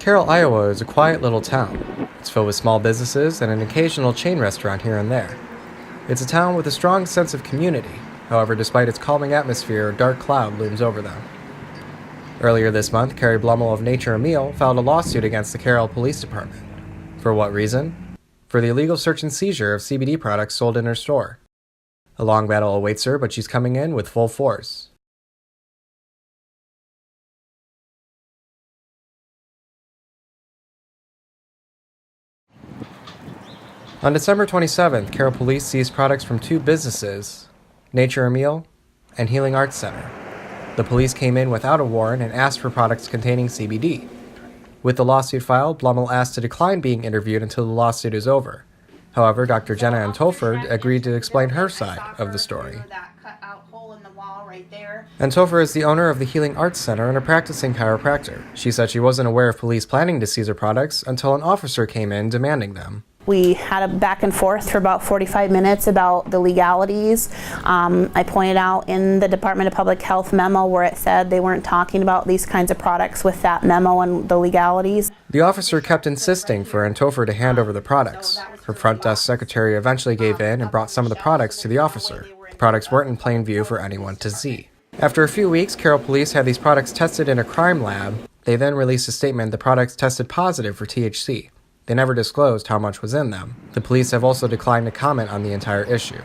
Carroll, Iowa is a quiet little town. It's filled with small businesses and an occasional chain restaurant here and there. It's a town with a strong sense of community. However, despite its calming atmosphere, a dark cloud looms over them. Earlier this month, Carrie Bluml of Nature Ammil filed a lawsuit against the Carroll Police Department. For what reason? For the illegal search and seizure of CBD products sold in her store. A long battle awaits her, but she's coming in with full force. On December 27th, Carroll Police seized products from two businesses, Nature Ammil and Healing Arts Center. The police came in without a warrant and asked for products containing CBD. With the lawsuit filed, Bluml asked to decline being interviewed until the lawsuit is over. However, Dr. Jenna Antoffer agreed to explain her side of the story. Antoffer is the owner of the Healing Arts Center and a practicing chiropractor. She said she wasn't aware of police planning to seize her products until an officer came in demanding them. We had a back and forth for about 45 minutes about the legalities. I pointed out in the Department of Public Health memo where it said they weren't talking about these kinds of products with that memo and the legalities. The officer kept insisting for Antoffer to hand over the products. Her front desk secretary eventually gave in and brought some of the products to the officer. The products weren't in plain view for anyone to see. After a few weeks, Carroll Police had these products tested in a crime lab. They then released a statement the products tested positive for THC. They never disclosed how much was in them. The police have also declined to comment on the entire issue.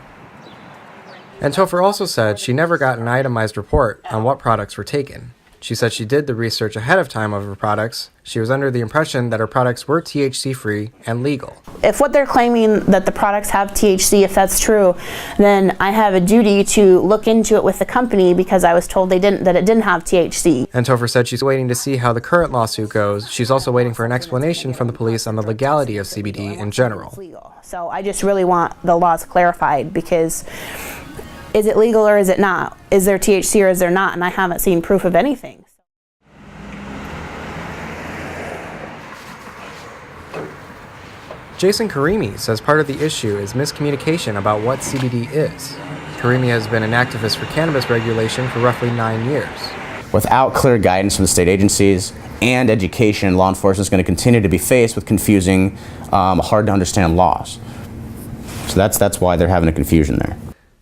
Antoffer also said she never got an itemized report on what products were taken. She said she did the research ahead of time of her products. She was under the impression that her products were THC-free and legal. If what they're claiming that the products have THC, if that's true, then I have a duty to look into it with the company because I was told that it didn't have THC. Antoffer said she's waiting to see how the current lawsuit goes. She's also waiting for an explanation from the police on the legality of CBD in general. So I just really want the laws clarified because is it legal or is it not? Is there THC or is there not? And I haven't seen proof of anything. Jason Karimi says part of the issue is miscommunication about what CBD is. Karimi has been an activist for cannabis regulation for roughly 9 years. Without clear guidance from the state agencies and education, law enforcement is going to continue to be faced with confusing, hard to understand laws. So that's why they're having a confusion there.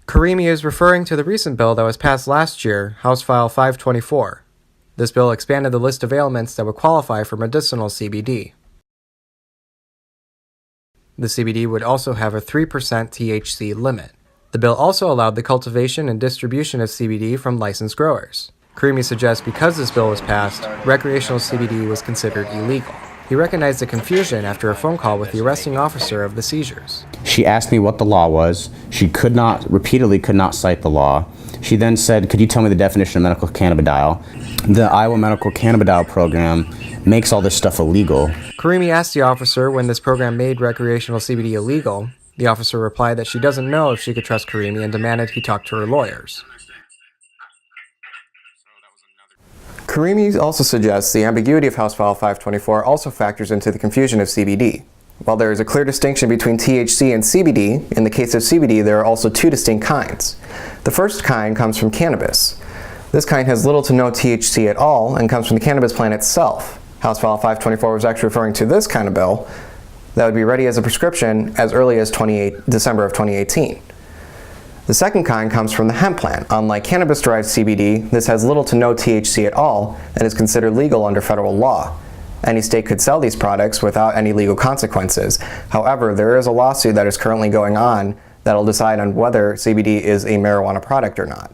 Karimi is referring to the recent bill that was passed last year, House File 524. This bill expanded the list of ailments that would qualify for medicinal CBD. The CBD would also have a 3% THC limit. The bill also allowed the cultivation and distribution of CBD from licensed growers. Karimi suggests because this bill was passed, recreational CBD was considered illegal. He recognized the confusion after a phone call with the arresting officer of the seizures. She asked me what the law was. She repeatedly could not cite the law. She then said, could you tell me the definition of medical cannabidiol? The Iowa Medical Cannabidiol Program makes all this stuff illegal. Karimi asked the officer when this program made recreational CBD illegal. The officer replied that she doesn't know if she could trust Karimi and demanded he talk to her lawyers. Karimi also suggests the ambiguity of House File 524 also factors into the confusion of CBD. While there is a clear distinction between THC and CBD, in the case of CBD there are also two distinct kinds. The first kind comes from cannabis. This kind has little to no THC at all and comes from the cannabis plant itself. House File 524 was actually referring to this kind of bill that would be ready as a prescription as early as December of 2018. The second kind comes from the hemp plant. Unlike cannabis-derived CBD, this has little to no THC at all and is considered legal under federal law. Any state could sell these products without any legal consequences. However, there is a lawsuit that is currently going on that will decide on whether CBD is a marijuana product or not.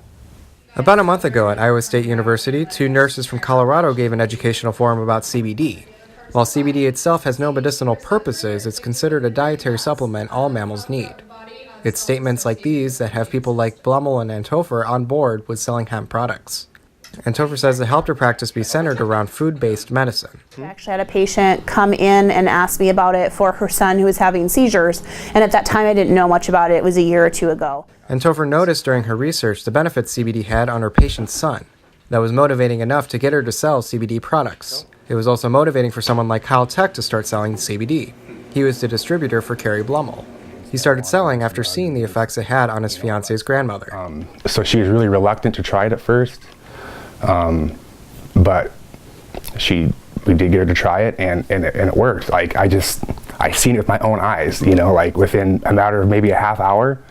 About a month ago at Iowa State University, two nurses from Colorado gave an educational forum about CBD. While CBD itself has no medicinal purposes, it's considered a dietary supplement all mammals need. It's statements like these that have people like Bluml and Antoffer on board with selling hemp products. Antoffer says it helped her practice be centered around food-based medicine. I actually had a patient come in and ask me about it for her son who was having seizures, and at that time I didn't know much about it. It was a year or two ago. Antoffer noticed during her research the benefits CBD had on her patient's son. That was motivating enough to get her to sell CBD products. It was also motivating for someone like Kyle Tech to start selling CBD. He was the distributor for Carrie Bluml. He started selling after seeing the effects it had on his fiance's grandmother. So she was really reluctant to try it at first, but she we did get her to try it, and it worked. Like, I seen it with my own eyes, you know, like within a matter of maybe a half hour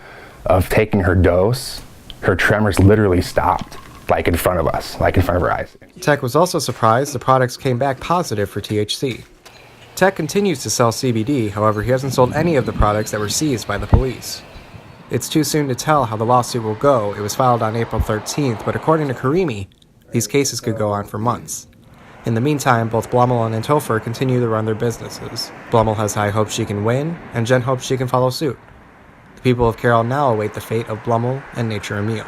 of taking her dose, her tremors literally stopped, like in front of us, like in front of her eyes. Tech was also surprised the products came back positive for THC. Tech continues to sell CBD, however, he hasn't sold any of the products that were seized by the police. It's too soon to tell how the lawsuit will go. It was filed on April 13th, but according to Karimi, these cases could go on for months. In the meantime, both Bluml and Topher continue to run their businesses. Bluml has high hopes she can win, and Jen hopes she can follow suit. The people of Carroll now await the fate of Bluml and Nature Ammil.